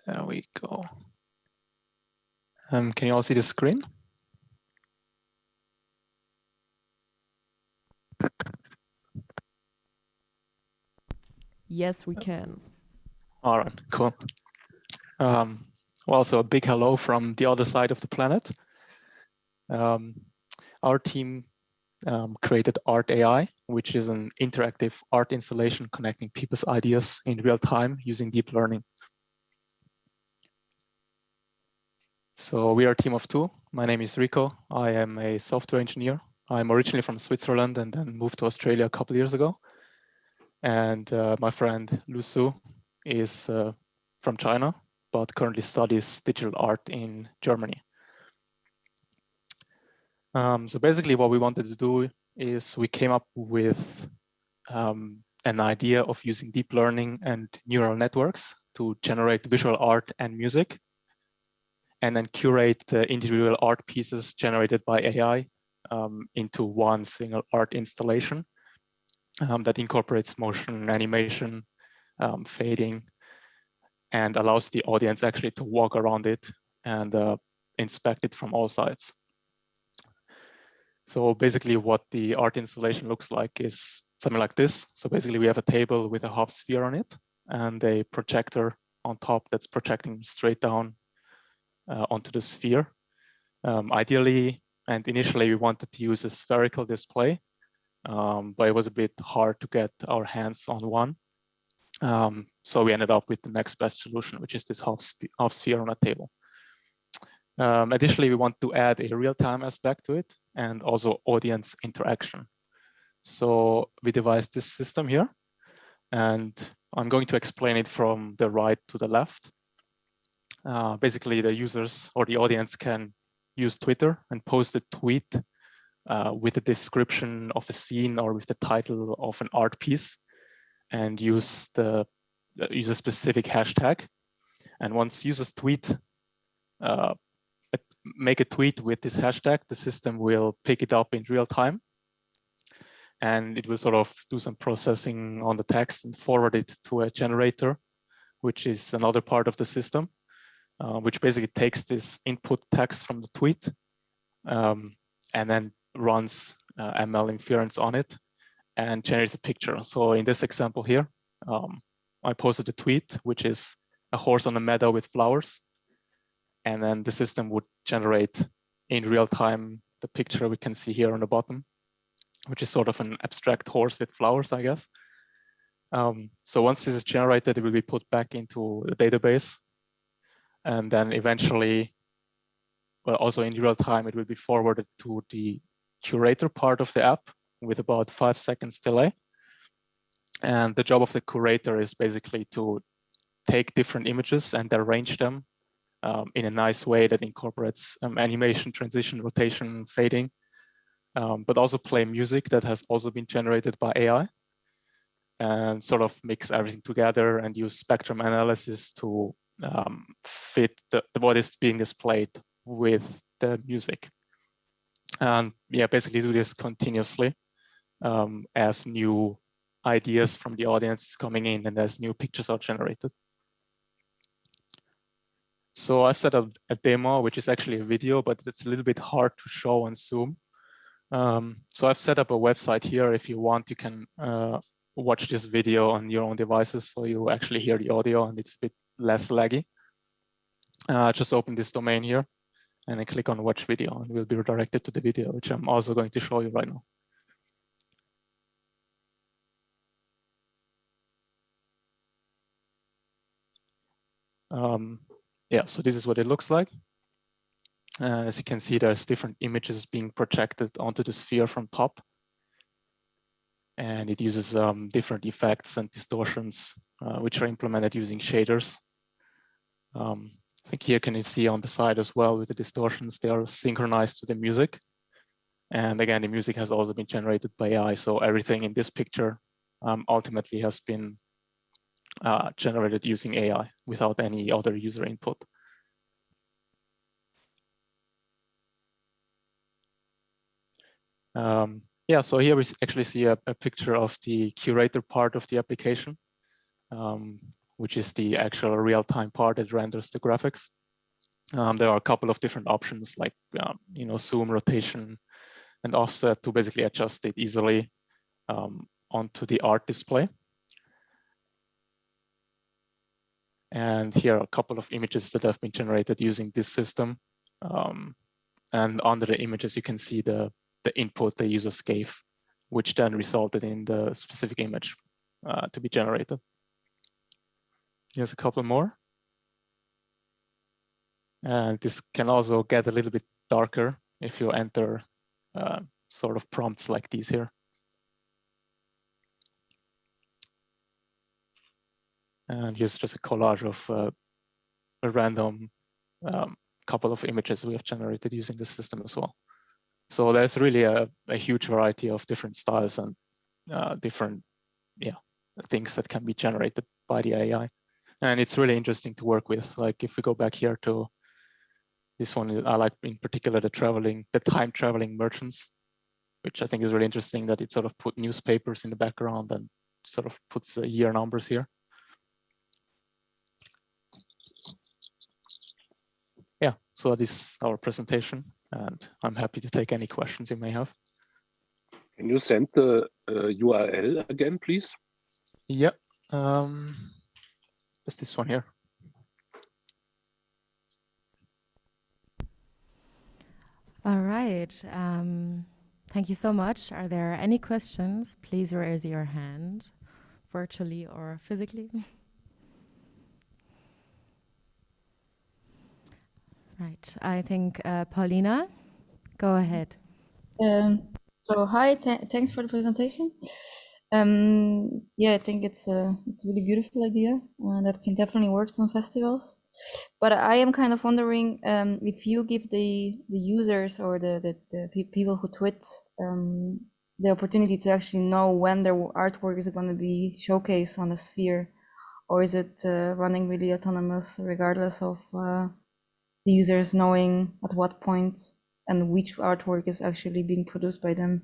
There we go. Can you all see the screen? Yes, we can. All right, cool. Well, so a big hello from the other side of the planet. Our team created Art AI, which is an interactive art installation connecting people's ideas in real time using deep learning. So we are a team of two. My name is Rico. I am a software engineer. I'm originally from Switzerland and then moved to Australia a couple of years ago. And my friend Lu Su is from China, but currently studies digital art in Germany. So basically what we wanted to do is we came up with an idea of using deep learning and neural networks to generate visual art and music, and then curate the individual art pieces generated by AI into one single art installation that incorporates motion, animation, fading, and allows the audience actually to walk around it and inspect it from all sides. So basically what the art installation looks like is something like this. So basically we have a table with a half sphere on it and a projector on top that's projecting straight down onto the sphere. Ideally, and initially we wanted to use a spherical display, but it was a bit hard to get our hands on one. So we ended up with the next best solution, which is this half sphere on a table. Additionally, we want to add a real-time aspect to it and also audience interaction. So we devised this system here, and I'm going to explain it from the right to the left. Basically, the users or the audience can use Twitter and post a tweet with a description of a scene or with the title of an art piece, and use a specific hashtag. And once users make a tweet with this hashtag, the system will pick it up in real time, and it will sort of do some processing on the text and forward it to a generator, which is another part of the system, which basically takes this input text from the tweet and then runs ML inference on it and generates a picture. So in this example here, I posted a tweet, which is a horse on a meadow with flowers. And then the system would generate in real time the picture we can see here on the bottom, which is sort of an abstract horse with flowers, I guess. So once this is generated, it will be put back into the database. And then eventually, well, also in real time, it will be forwarded to the curator part of the app with about 5 seconds delay. And the job of the curator is basically to take different images and arrange them in a nice way that incorporates animation, transition, rotation, fading, but also play music that has also been generated by AI, and sort of mix everything together and use spectrum analysis to fit what is being displayed with the music. And yeah, basically do this continuously as new ideas from the audience coming in and as new pictures are generated. So I've set up a demo, which is actually a video, but it's a little bit hard to show on Zoom. So I've set up a website here. If you want, you can watch this video on your own devices, so you actually hear the audio and it's a bit less laggy. Just open this domain here and then click on watch video, and we'll be redirected to the video, which I'm also going to show you right now. Yeah, so this is what it looks like. As you can see, there's different images being projected onto the sphere from top. And it uses different effects and distortions, which are implemented using shaders. I think here can you see on the side as well with the distortions, they are synchronized to the music. And again, the music has also been generated by AI. So everything in this picture ultimately has been generated using AI without any other user input. Yeah, so here we actually see a picture of the curator part of the application. which is the actual real-time part that renders the graphics. There are a couple of different options like zoom, rotation, and offset to basically adjust it easily onto the art display. And here are a couple of images that have been generated using this system. And under the images, you can see the input the users gave, which then resulted in the specific image to be generated. Here's a couple more. And this can also get a little bit darker if you enter sort of prompts like these here. And here's just a collage of a random couple of images we have generated using the system as well. So there's really a huge variety of different styles and different things that can be generated by the AI. And it's really interesting to work with. Like if we go back here to this one, I like in particular the time traveling merchants, which I think is really interesting that it sort of put newspapers in the background and sort of puts the year numbers here. Yeah, so that is our presentation, and I'm happy to take any questions you may have. Can you send the URL again, please? Yeah, just this one here. All right. Thank you so much. Are there any questions? Please raise your hand, virtually or physically. Right. I think Paulina, go ahead. So hi, thanks for the presentation. Yeah, I think it's a really beautiful idea that can definitely work on festivals. But I am kind of wondering if you give the users or the people who tweet the opportunity to actually know when their artwork is going to be showcased on a sphere, or is it running really autonomous regardless of the users knowing at what point and which artwork is actually being produced by them?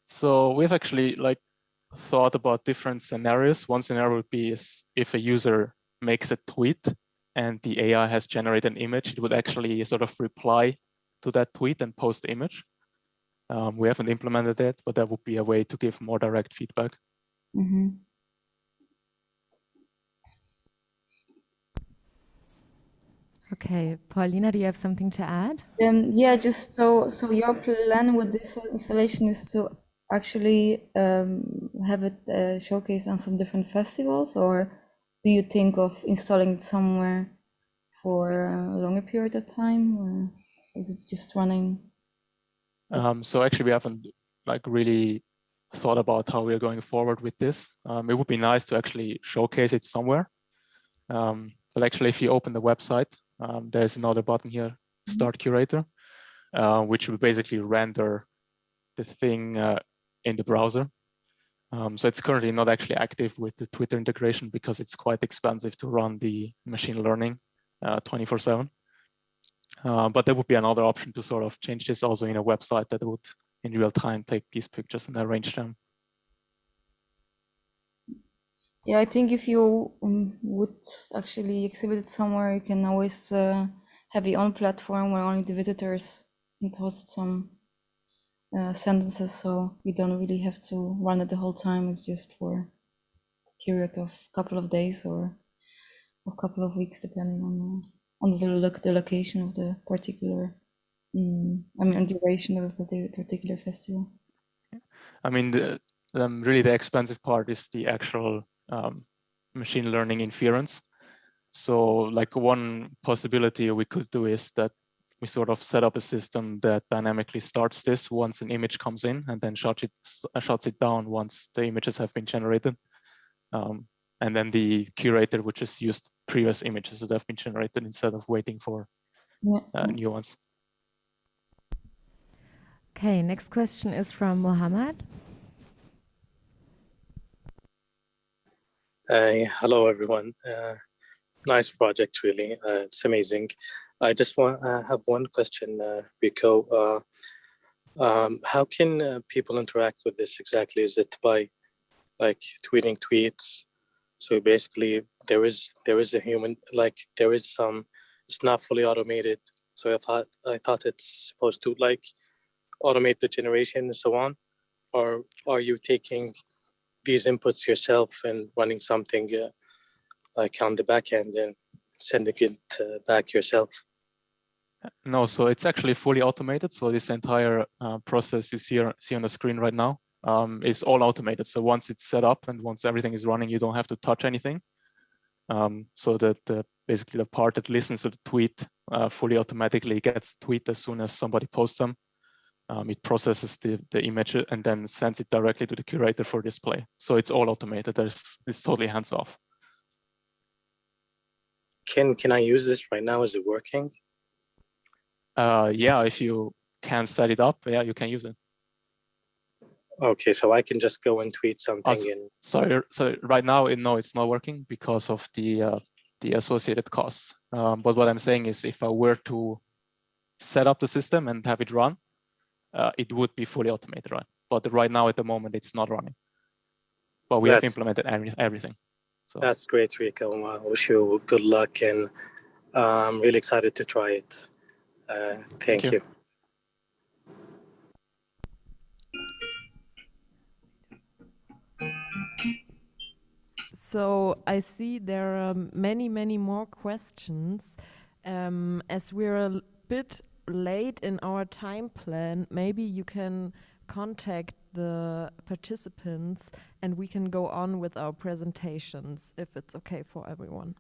So we've actually thought about different scenarios. One scenario would be is if a user makes a tweet and the AI has generated an image, it would actually sort of reply to that tweet and post the image. We haven't implemented it, but that would be a way to give more direct feedback. Mm-hmm. Okay, Paulina, do you have something to add? Yeah, just so your plan with this installation is to actually have it showcased on some different festivals, or do you think of installing it somewhere for a longer period of time, or is it just running? So actually we haven't really thought about how we're going forward with this. It would be nice to actually showcase it somewhere. But actually if you open the website, there's another button here, Start Curator, which will basically render the thing in the browser. So it's currently not actually active with the Twitter integration because it's quite expensive to run the machine learning 24/7. But there would be another option to sort of change this also in a website that would in real time take these pictures and arrange them. Yeah, I think if you would actually exhibit it somewhere, you can always have your own platform where only the visitors can post some sentences, so you don't really have to run it the whole time. It's just for a period of a couple of days or a couple of weeks, depending on the location of the particular, duration of the particular festival. I mean, really the expensive part is the actual machine learning inference. So one possibility we could do is that we sort of set up a system that dynamically starts this once an image comes in and then shuts it down once the images have been generated. And then the curator would just use previous images that have been generated instead of waiting for new ones. Okay, next question is from Mohammed. Hello, everyone. Nice project, really. It's amazing. I just have one question, Rico. How can people interact with this exactly? Is it by tweeting tweets, So basically, there is a human, like there is some. It's not fully automated. So I thought it's supposed to like automate the generation and so on. Or are you taking these inputs yourself and running something like on the back end and sending it back yourself? No, so it's actually fully automated. So this entire process you see on the screen right now is all automated. So once it's set up and once everything is running, you don't have to touch anything. So that basically the part that listens to the tweet fully automatically gets the tweet as soon as somebody posts them. It processes the image and then sends it directly to the curator for display. So it's all automated. It's totally hands off. Can I use this right now? Is it working? Yeah, if you can set it up, yeah, you can use it. Okay, so I can just go and tweet something in. Sorry, so right now, no, it's not working because of the associated costs. But what I'm saying is, if I were to set up the system and have it run, it would be fully automated, right? But right now, at the moment, it's not running. But we have implemented everything. So that's great, Rico. I wish you good luck, and I'm really excited to try it. Thank you. So I see there are many more questions. As we're a bit late in our time plan, maybe you can contact the participants and we can go on with our presentations if it's okay for everyone.